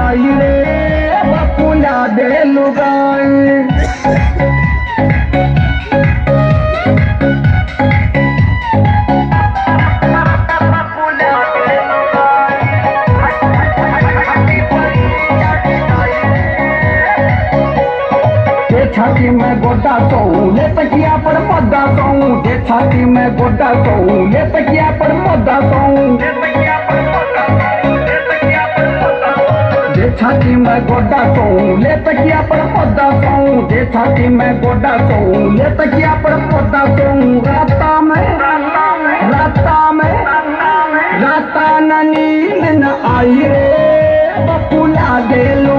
आई रे बकुला दे लुगाई। छाती में गोड्डा सोऊं ले तकिया पर पद्दा सोऊं, जे छाती में गोड्डा सोऊं ले तकिया पर पद्दा सोऊं, जे छाती में गोड्डा सोऊं ले तकिया पर पद्दा सोऊं, जे छाती में गोड्डा सोऊं ले तकिया पर पद्दा सोऊं। राता में राता न नींद न आई रे बकुला दे लो